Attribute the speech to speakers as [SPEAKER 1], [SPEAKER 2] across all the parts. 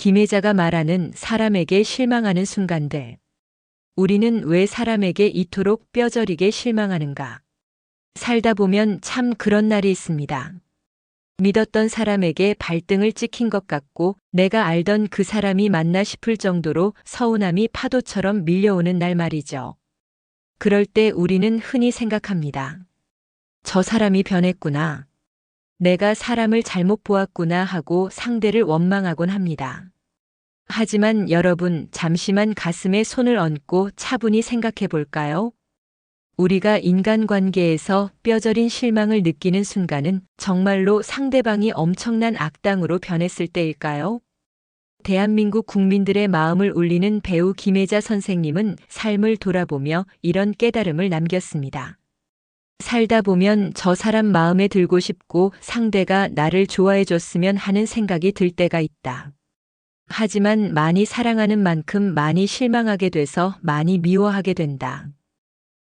[SPEAKER 1] 김혜자가 말하는 사람에게 실망하는 순간들. 우리는 왜 사람에게 이토록 뼈저리게 실망하는가? 살다 보면 참 그런 날이 있습니다. 믿었던 사람에게 발등을 찍힌 것 같고 내가 알던 그 사람이 맞나 싶을 정도로 서운함이 파도처럼 밀려오는 날 말이죠. 그럴 때 우리는 흔히 생각합니다. 저 사람이 변했구나. 내가 사람을 잘못 보았구나 하고 상대를 원망하곤 합니다. 하지만 여러분, 잠시만 가슴에 손을 얹고 차분히 생각해 볼까요? 우리가 인간관계에서 뼈저린 실망을 느끼는 순간은 정말로 상대방이 엄청난 악당으로 변했을 때일까요? 대한민국 국민들의 마음을 울리는 배우 김혜자 선생님은 삶을 돌아보며 이런 깨달음을 남겼습니다. 살다 보면 저 사람 마음에 들고 싶고 상대가 나를 좋아해 줬으면 하는 생각이 들 때가 있다. 하지만 많이 사랑하는 만큼 많이 실망하게 돼서 많이 미워하게 된다.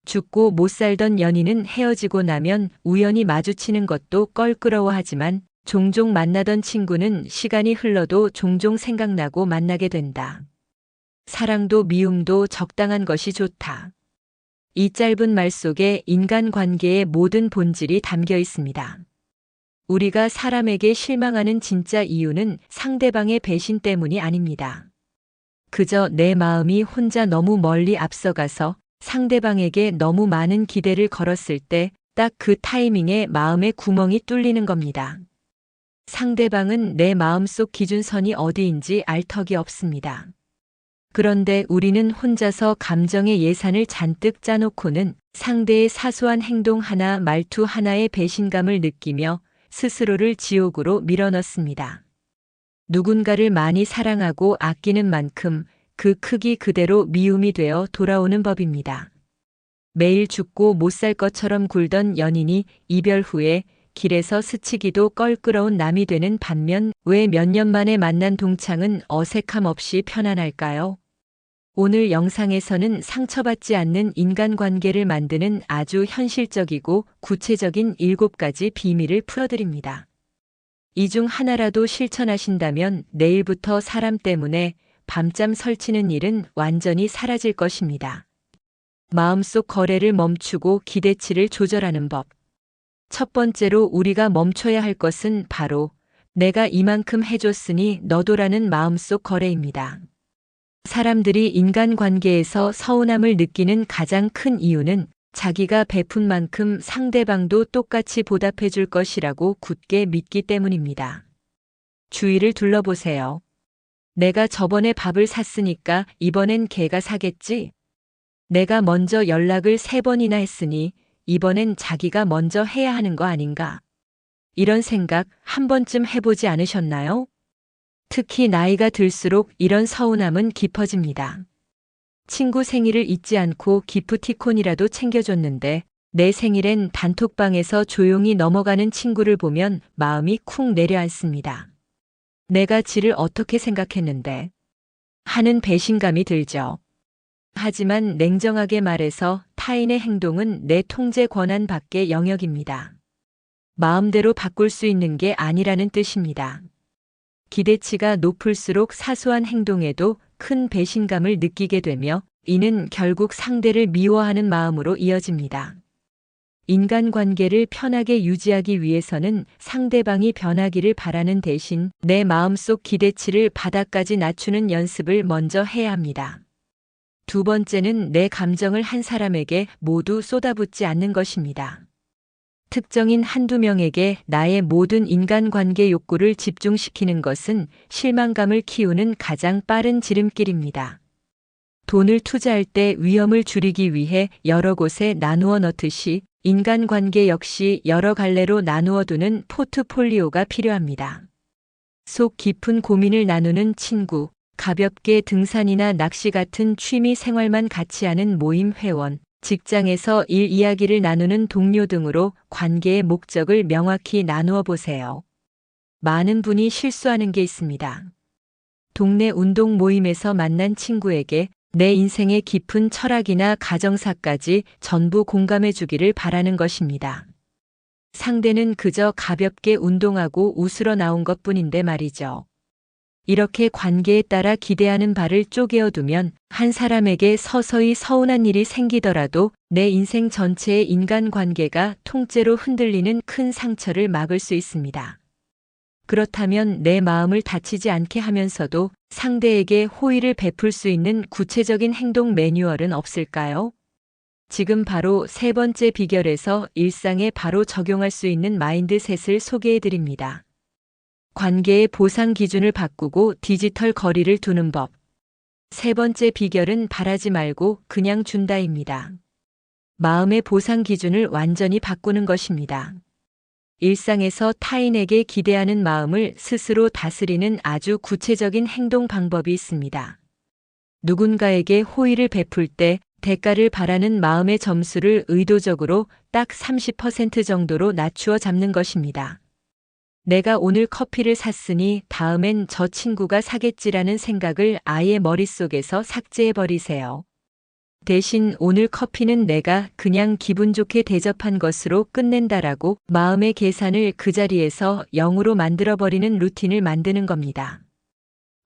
[SPEAKER 1] 죽고 못 살던 연인은 헤어지고 나면 우연히 마주치는 것도 껄끄러워하지만 종종 만나던 친구는 시간이 흘러도 종종 생각나고 만나게 된다. 사랑도 미움도 적당한 것이 좋다. 이 짧은 말 속에 인간관계의 모든 본질이 담겨 있습니다. 우리가 사람에게 실망하는 진짜 이유는 상대방의 배신 때문이 아닙니다. 그저 내 마음이 혼자 너무 멀리 앞서가서 상대방에게 너무 많은 기대를 걸었을 때 딱 그 타이밍에 마음의 구멍이 뚫리는 겁니다. 상대방은 내 마음속 기준선이 어디인지 알 턱이 없습니다. 그런데 우리는 혼자서 감정의 예산을 잔뜩 짜놓고는 상대의 사소한 행동 하나, 말투 하나의 배신감을 느끼며 스스로를 지옥으로 밀어넣습니다. 누군가를 많이 사랑하고 아끼는 만큼 그 크기 그대로 미움이 되어 돌아오는 법입니다. 매일 죽고 못 살 것처럼 굴던 연인이 이별 후에 길에서 스치기도 껄끄러운 남이 되는 반면 왜 몇 년 만에 만난 동창은 어색함 없이 편안할까요? 오늘 영상에서는 상처받지 않는 인간관계를 만드는 아주 현실적이고 구체적인 7가지 비밀을 풀어드립니다. 이 중 하나라도 실천하신다면 내일부터 사람 때문에 밤잠 설치는 일은 완전히 사라질 것입니다. 마음속 거래를 멈추고 기대치를 조절하는 법. 첫 번째로 우리가 멈춰야 할 것은 바로 내가 이만큼 해줬으니 너도라는 마음속 거래입니다. 사람들이 인간관계에서 서운함을 느끼는 가장 큰 이유는 자기가 베푼 만큼 상대방도 똑같이 보답해 줄 것이라고 굳게 믿기 때문입니다. 주위를 둘러보세요. 내가 저번에 밥을 샀으니까 이번엔 걔가 사겠지? 내가 먼저 연락을 3번이나 했으니 이번엔 자기가 먼저 해야 하는 거 아닌가? 이런 생각 한 번쯤 해보지 않으셨나요? 특히 나이가 들수록 이런 서운함은 깊어집니다. 친구 생일을 잊지 않고 기프티콘이라도 챙겨줬는데 내 생일엔 단톡방에서 조용히 넘어가는 친구를 보면 마음이 쿵 내려앉습니다. 내가 지를 어떻게 생각했는데 하는 배신감이 들죠. 하지만 냉정하게 말해서 타인의 행동은 내 통제 권한 밖의 영역입니다. 마음대로 바꿀 수 있는 게 아니라는 뜻입니다. 기대치가 높을수록 사소한 행동에도 큰 배신감을 느끼게 되며 이는 결국 상대를 미워하는 마음으로 이어집니다. 인간관계를 편하게 유지하기 위해서는 상대방이 변하기를 바라는 대신 내 마음속 기대치를 바닥까지 낮추는 연습을 먼저 해야 합니다. 두 번째는 내 감정을 한 사람에게 모두 쏟아붓지 않는 것입니다. 특정인 한두 명에게 나의 모든 인간관계 욕구를 집중시키는 것은 실망감을 키우는 가장 빠른 지름길입니다. 돈을 투자할 때 위험을 줄이기 위해 여러 곳에 나누어 넣듯이 인간관계 역시 여러 갈래로 나누어 두는 포트폴리오가 필요합니다. 속 깊은 고민을 나누는 친구, 가볍게 등산이나 낚시 같은 취미 생활만 같이 하는 모임 회원, 직장에서 일 이야기를 나누는 동료 등으로 관계의 목적을 명확히 나누어 보세요. 많은 분이 실수하는 게 있습니다. 동네 운동 모임에서 만난 친구에게 내 인생의 깊은 철학이나 가정사까지 전부 공감해 주기를 바라는 것입니다. 상대는 그저 가볍게 운동하고 웃으러 나온 것뿐인데 말이죠. 이렇게 관계에 따라 기대하는 바를 쪼개어두면 한 사람에게 서서히 서운한 일이 생기더라도 내 인생 전체의 인간관계가 통째로 흔들리는 큰 상처를 막을 수 있습니다. 그렇다면 내 마음을 다치지 않게 하면서도 상대에게 호의를 베풀 수 있는 구체적인 행동 매뉴얼은 없을까요? 지금 바로 세 번째 비결에서 일상에 바로 적용할 수 있는 마인드셋을 소개해 드립니다. 관계의 보상 기준을 바꾸고 디지털 거리를 두는 법. 세 번째 비결은 바라지 말고 그냥 준다입니다. 마음의 보상 기준을 완전히 바꾸는 것입니다. 일상에서 타인에게 기대하는 마음을 스스로 다스리는 아주 구체적인 행동 방법이 있습니다. 누군가에게 호의를 베풀 때 대가를 바라는 마음의 점수를 의도적으로 딱 30% 정도로 낮추어 잡는 것입니다. 내가 오늘 커피를 샀으니 다음엔 저 친구가 사겠지라는 생각을 아예 머릿속에서 삭제해버리세요. 대신 오늘 커피는 내가 그냥 기분 좋게 대접한 것으로 끝낸다라고 마음의 계산을 그 자리에서 0으로 만들어버리는 루틴을 만드는 겁니다.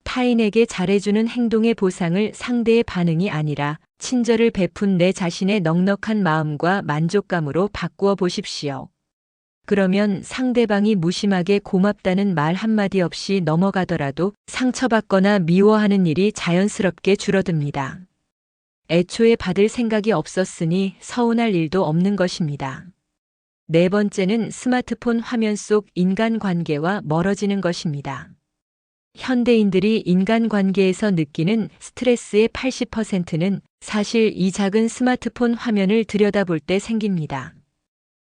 [SPEAKER 1] 타인에게 잘해주는 행동의 보상을 상대의 반응이 아니라 친절을 베푼 내 자신의 넉넉한 마음과 만족감으로 바꾸어 보십시오. 그러면 상대방이 무심하게 고맙다는 말 한마디 없이 넘어가더라도 상처받거나 미워하는 일이 자연스럽게 줄어듭니다. 애초에 받을 생각이 없었으니 서운할 일도 없는 것입니다. 네 번째는 스마트폰 화면 속 인간관계와 멀어지는 것입니다. 현대인들이 인간관계에서 느끼는 스트레스의 80%는 사실 이 작은 스마트폰 화면을 들여다볼 때 생깁니다.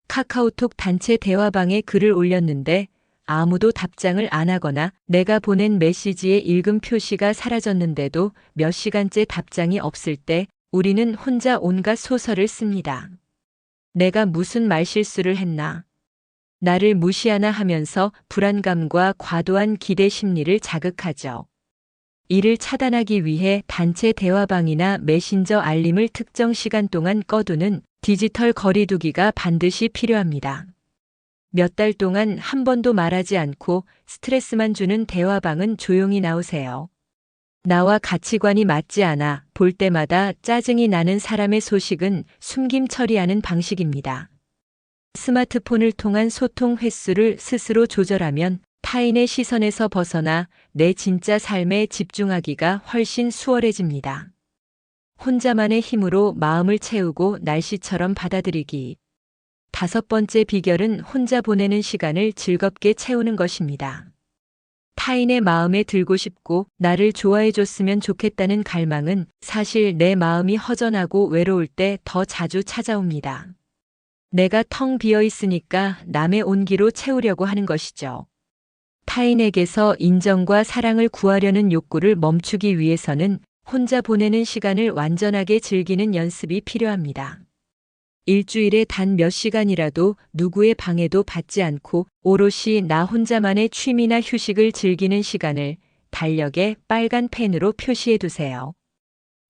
[SPEAKER 1] 카카오톡 단체 대화방에 글을 올렸는데 아무도 답장을 안 하거나 내가 보낸 메시지의 읽음 표시가 사라졌는데도 몇 시간째 답장이 없을 때 우리는 혼자 온갖 소설을 씁니다. 내가 무슨 말실수를 했나? 나를 무시하나 하면서 불안감과 과도한 기대 심리를 자극하죠. 이를 차단하기 위해 단체 대화방이나 메신저 알림을 특정 시간 동안 꺼두는 디지털 거리두기가 반드시 필요합니다. 몇 달 동안 한 번도 말하지 않고 스트레스만 주는 대화방은 조용히 나오세요. 나와 가치관이 맞지 않아 볼 때마다 짜증이 나는 사람의 소식은 숨김 처리하는 방식입니다. 스마트폰을 통한 소통 횟수를 스스로 조절하면 타인의 시선에서 벗어나 내 진짜 삶에 집중하기가 훨씬 수월해집니다. 혼자만의 힘으로 마음을 채우고 날씨처럼 받아들이기. 다섯 번째 비결은 혼자 보내는 시간을 즐겁게 채우는 것입니다. 타인의 마음에 들고 싶고 나를 좋아해 줬으면 좋겠다는 갈망은 사실 내 마음이 허전하고 외로울 때 더 자주 찾아옵니다. 내가 텅 비어 있으니까 남의 온기로 채우려고 하는 것이죠. 타인에게서 인정과 사랑을 구하려는 욕구를 멈추기 위해서는 혼자 보내는 시간을 완전하게 즐기는 연습이 필요합니다. 일주일에 단 몇 시간이라도 누구의 방해도 받지 않고 오롯이 나 혼자만의 취미나 휴식을 즐기는 시간을 달력에 빨간 펜으로 표시해 두세요.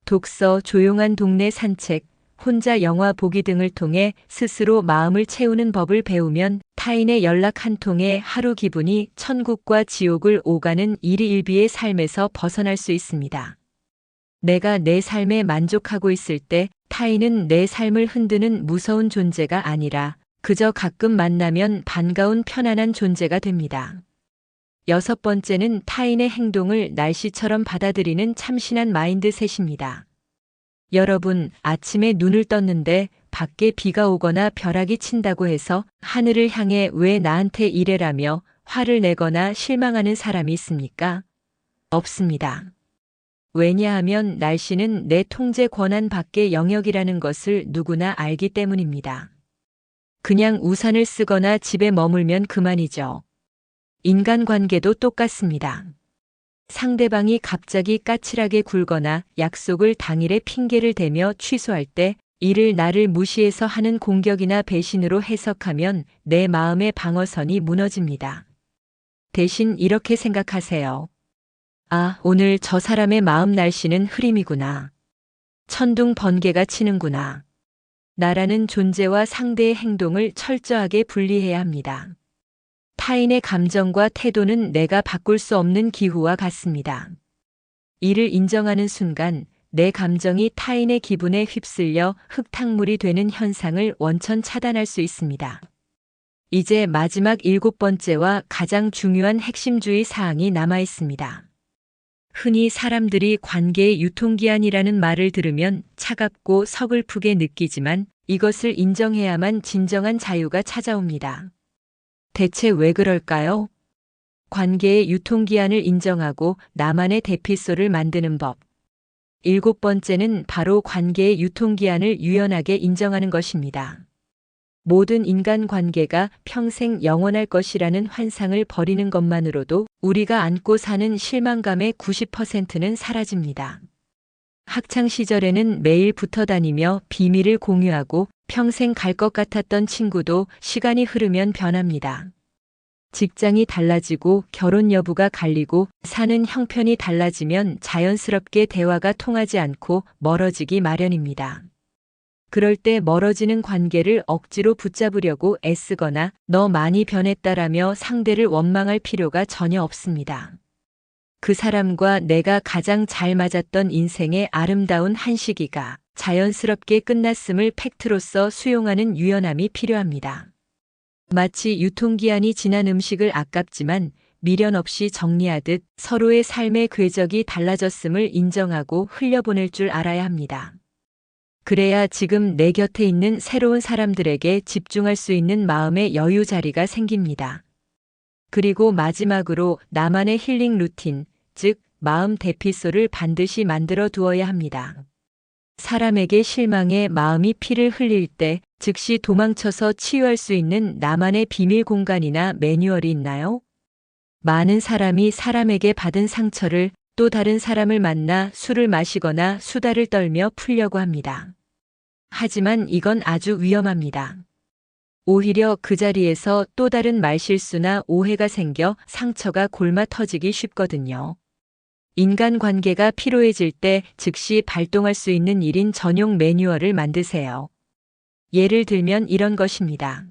[SPEAKER 1] 독서, 조용한 동네 산책, 혼자 영화 보기 등을 통해 스스로 마음을 채우는 법을 배우면 타인의 연락 한 통에 하루 기분이 천국과 지옥을 오가는 일희일비의 삶에서 벗어날 수 있습니다. 내가 내 삶에 만족하고 있을 때 타인은 내 삶을 흔드는 무서운 존재가 아니라 그저 가끔 만나면 반가운 편안한 존재가 됩니다. 여섯 번째는 타인의 행동을 날씨처럼 받아들이는 참신한 마인드셋입니다. 여러분, 아침에 눈을 떴는데 밖에 비가 오거나 벼락이 친다고 해서 하늘을 향해 왜 나한테 이래라며 화를 내거나 실망하는 사람이 있습니까? 없습니다. 왜냐하면 날씨는 내 통제 권한 밖의 영역이라는 것을 누구나 알기 때문입니다. 그냥 우산을 쓰거나 집에 머물면 그만이죠. 인간관계도 똑같습니다. 상대방이 갑자기 까칠하게 굴거나 약속을 당일에 핑계를 대며 취소할 때 이를 나를 무시해서 하는 공격이나 배신으로 해석하면 내 마음의 방어선이 무너집니다. 대신 이렇게 생각하세요. 아, 오늘 저 사람의 마음 날씨는 흐림이구나. 천둥 번개가 치는구나. 나라는 존재와 상대의 행동을 철저하게 분리해야 합니다. 타인의 감정과 태도는 내가 바꿀 수 없는 기후와 같습니다. 이를 인정하는 순간 내 감정이 타인의 기분에 휩쓸려 흙탕물이 되는 현상을 원천 차단할 수 있습니다. 이제 마지막 7번째와 가장 중요한 핵심주의 사항이 남아 있습니다. 흔히 사람들이 관계의 유통기한이라는 말을 들으면 차갑고 서글프게 느끼지만 이것을 인정해야만 진정한 자유가 찾아옵니다. 대체 왜 그럴까요? 관계의 유통기한을 인정하고 나만의 대피소를 만드는 법. 7번째는 바로 관계의 유통기한을 유연하게 인정하는 것입니다. 모든 인간 관계가 평생 영원할 것이라는 환상을 버리는 것만으로도 우리가 안고 사는 실망감의 90%는 사라집니다. 학창 시절에는 매일 붙어 다니며 비밀을 공유하고 평생 갈 것 같았던 친구도 시간이 흐르면 변합니다. 직장이 달라지고 결혼 여부가 갈리고 사는 형편이 달라지면 자연스럽게 대화가 통하지 않고 멀어지기 마련입니다. 그럴 때 멀어지는 관계를 억지로 붙잡으려고 애쓰거나 너 많이 변했다라며 상대를 원망할 필요가 전혀 없습니다. 그 사람과 내가 가장 잘 맞았던 인생의 아름다운 한 시기가 자연스럽게 끝났음을 팩트로서 수용하는 유연함이 필요합니다. 마치 유통기한이 지난 음식을 아깝지만 미련 없이 정리하듯 서로의 삶의 궤적이 달라졌음을 인정하고 흘려보낼 줄 알아야 합니다. 그래야 지금 내 곁에 있는 새로운 사람들에게 집중할 수 있는 마음의 여유 자리가 생깁니다. 그리고 마지막으로 나만의 힐링 루틴, 즉 마음 대피소를 반드시 만들어 두어야 합니다. 사람에게 실망해 마음이 피를 흘릴 때 즉시 도망쳐서 치유할 수 있는 나만의 비밀 공간이나 매뉴얼이 있나요? 많은 사람이 사람에게 받은 상처를 또 다른 사람을 만나 술을 마시거나 수다를 떨며 풀려고 합니다. 하지만 이건 아주 위험합니다. 오히려 그 자리에서 또 다른 말실수나 오해가 생겨 상처가 골마 터지기 쉽거든요. 인간관계가 피로해질 때 즉시 발동할 수 있는 1인 전용 매뉴얼을 만드세요. 예를 들면 이런 것입니다.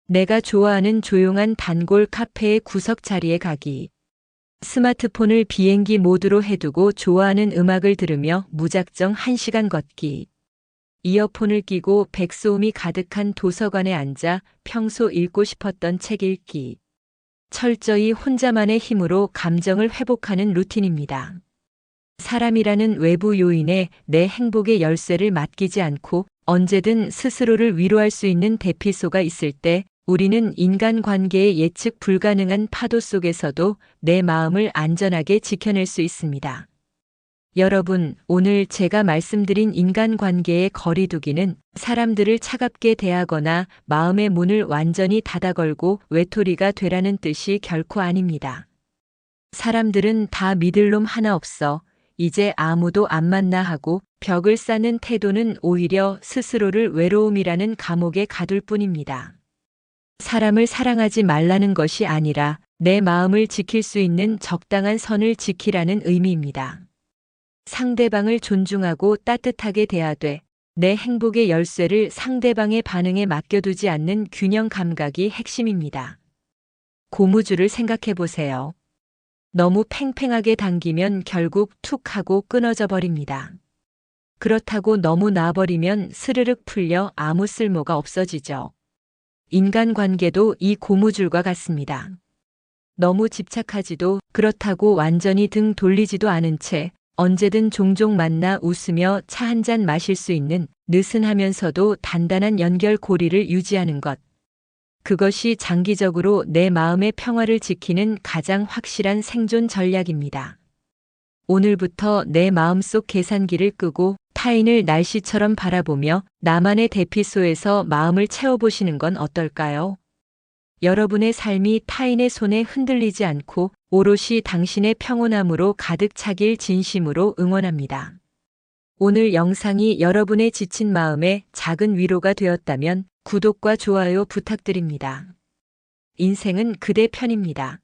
[SPEAKER 1] 내가 좋아하는 조용한 단골 카페의 구석 자리에 가기. 스마트폰을 비행기 모드로 해두고 좋아하는 음악을 들으며 무작정 1시간 걷기. 이어폰을 끼고 백소음이 가득한 도서관에 앉아 평소 읽고 싶었던 책 읽기. 철저히 혼자만의 힘으로 감정을 회복하는 루틴입니다. 사람이라는 외부 요인에 내 행복의 열쇠를 맡기지 않고 언제든 스스로를 위로할 수 있는 대피소가 있을 때 우리는 인간관계의 예측 불가능한 파도 속에서도 내 마음을 안전하게 지켜낼 수 있습니다. 여러분, 오늘 제가 말씀드린 인간관계의 거리두기는 사람들을 차갑게 대하거나 마음의 문을 완전히 닫아 걸고 외톨이가 되라는 뜻이 결코 아닙니다. 사람들은 다 믿을 놈 하나 없어, 이제 아무도 안 만나 하고 벽을 쌓는 태도는 오히려 스스로를 외로움이라는 감옥에 가둘 뿐입니다. 사람을 사랑하지 말라는 것이 아니라 내 마음을 지킬 수 있는 적당한 선을 지키라는 의미입니다. 상대방을 존중하고 따뜻하게 대하되 내 행복의 열쇠를 상대방의 반응에 맡겨두지 않는 균형 감각이 핵심입니다. 고무줄을 생각해 보세요. 너무 팽팽하게 당기면 결국 툭 하고 끊어져 버립니다. 그렇다고 너무 놔버리면 스르륵 풀려 아무 쓸모가 없어지죠. 인간관계도 이 고무줄과 같습니다. 너무 집착하지도 그렇다고 완전히 등 돌리지도 않은 채 언제든 종종 만나 웃으며 차 한 잔 마실 수 있는 느슨하면서도 단단한 연결고리를 유지하는 것. 그것이 장기적으로 내 마음의 평화를 지키는 가장 확실한 생존 전략입니다. 오늘부터 내 마음속 계산기를 끄고 타인을 날씨처럼 바라보며 나만의 대피소에서 마음을 채워보시는 건 어떨까요? 여러분의 삶이 타인의 손에 흔들리지 않고 오롯이 당신의 평온함으로 가득 차길 진심으로 응원합니다. 오늘 영상이 여러분의 지친 마음에 작은 위로가 되었다면 구독과 좋아요 부탁드립니다. 인생은 그대 편입니다.